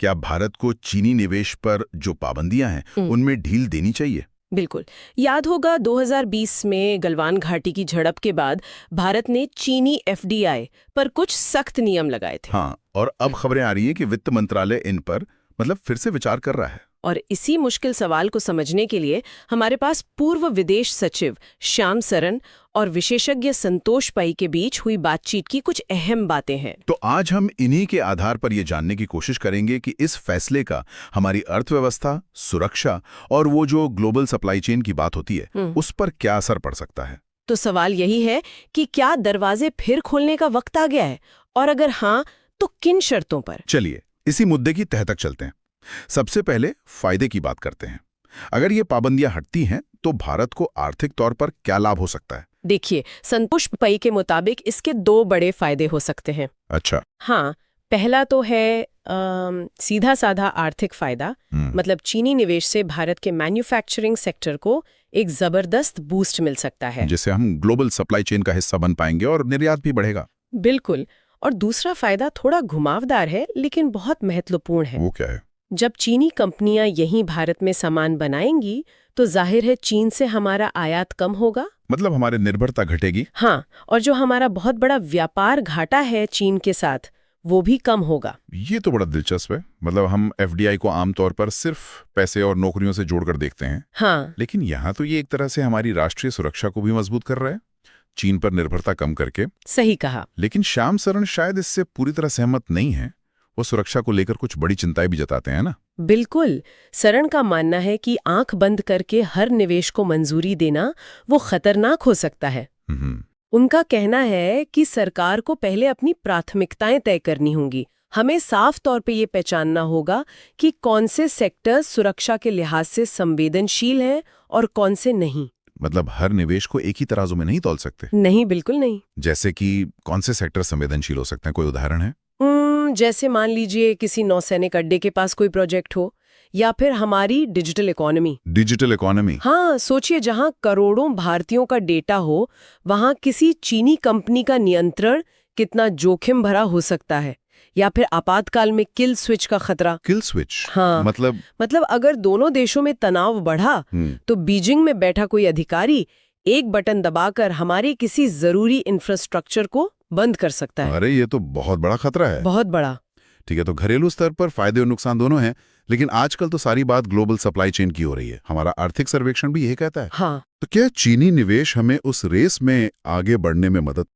क्या भारत को चीनी निवेश पर जो पाबंदियां हैं उनमें ढील देनी चाहिए? बिल्कुल। याद होगा 2020 में गलवान घाटी की झड़प के बाद भारत ने चीनी एफडीआई पर कुछ सख्त नियम लगाए थे। हाँ, और अब खबरें आ रही हैं कि वित्त मंत्रालय इन पर फिर से विचार कर रहा है। और इसी मुश्किल सवाल को समझने के लिए हमारे पास पूर्व विदेश सचिव श्याम सरन और विशेषज्ञ संतोष पै के बीच हुई बातचीत की कुछ अहम बातें हैं। तो आज हम इन्हीं के आधार पर ये जानने की कोशिश करेंगे कि इस फैसले का हमारी अर्थव्यवस्था, सुरक्षा और वो जो ग्लोबल सप्लाई चेन की बात होती है उस पर क्या असर पड़ सकता है। तो सवाल यही है कि क्या दरवाजे फिर खोलने का वक्त आ गया है, और अगर हाँ तो किन शर्तों पर? चलिए इसी मुद्दे की तह तक चलते हैं। सबसे पहले फायदे की बात करते हैं। अगर ये पाबंदियां हटती हैं तो भारत को आर्थिक तौर पर क्या लाभ हो सकता है? देखिए, संतोष पै के मुताबिक इसके 2 बड़े फायदे हो सकते हैं। अच्छा। हाँ, पहला तो है सीधा साधा आर्थिक फायदा। मतलब चीनी निवेश से भारत के मैन्युफैक्चरिंग सेक्टर को एक जबरदस्त बूस्ट मिल सकता है, जिससे हम ग्लोबल सप्लाई चेन का हिस्सा बन पाएंगे और निर्यात भी बढ़ेगा। बिल्कुल। और दूसरा फायदा थोड़ा घुमावदार है लेकिन बहुत महत्वपूर्ण है। वो क्या है? जब चीनी कंपनियां यहीं भारत में सामान बनाएंगी तो जाहिर है चीन से हमारा आयात कम होगा। मतलब हमारी निर्भरता घटेगी। हाँ, और जो हमारा बहुत बड़ा व्यापार घाटा है चीन के साथ, वो भी कम होगा। ये तो बड़ा दिलचस्प है। मतलब हम एफडीआई को आमतौर पर सिर्फ पैसे और नौकरियों से जोड़कर देखते हैं। हाँ, लेकिन यहाँ तो ये एक तरह से हमारी राष्ट्रीय सुरक्षा को भी मजबूत कर रहा है, चीन पर निर्भरता कम करके। सही कहा। लेकिन श्याम सरन शायद इससे पूरी तरह सहमत नहीं है। वो सुरक्षा को लेकर कुछ बड़ी चिंताएं भी जताते हैं ना। बिल्कुल। सरन का मानना है कि आंख बंद करके हर निवेश को मंजूरी देना वो खतरनाक हो सकता है। उनका कहना है कि सरकार को पहले अपनी प्राथमिकताएं तय करनी होंगी। हमें साफ तौर पे ये पहचानना होगा कि कौन से सेक्टर सुरक्षा के लिहाज से संवेदनशील हैं और कौन से नहीं। मतलब हर निवेश को एक ही तराजू में नहीं तौल सकते? नहीं, बिल्कुल नहीं। जैसे कि कौन से सेक्टर संवेदनशील हो सकते हैं, कोई उदाहरण है? जैसे मान लीजिए किसी नौसैनिक अड्डे के पास कोई प्रोजेक्ट हो, या फिर हमारी डिजिटल इकोनॉमी। Digital economy? हाँ, सोचिए जहां करोड़ों भारतीयों का डेटा हो, वहां किसी चीनी कंपनी का नियंत्रण कितना जोखिम भरा हो सकता है। या फिर आपातकाल में किल स्विच का खतरा। Kill switch? हाँ, मतलब अगर दोनों देशों में तनाव बढ़ा तो बीजिंग में बैठा कोई अधिकारी एक बटन दबाकर हमारे किसी जरूरी इंफ्रास्ट्रक्चर को बंद कर सकता है। अरे ये तो बहुत बड़ा खतरा है। बहुत बड़ा। ठीक है, तो घरेलू स्तर पर फायदे और नुकसान दोनों हैं, लेकिन आजकल तो सारी बात ग्लोबल सप्लाई चेन की हो रही है। हमारा आर्थिक सर्वेक्षण भी यही कहता है। हाँ। तो क्या चीनी निवेश हमें उस रेस में आगे बढ़ने में मदद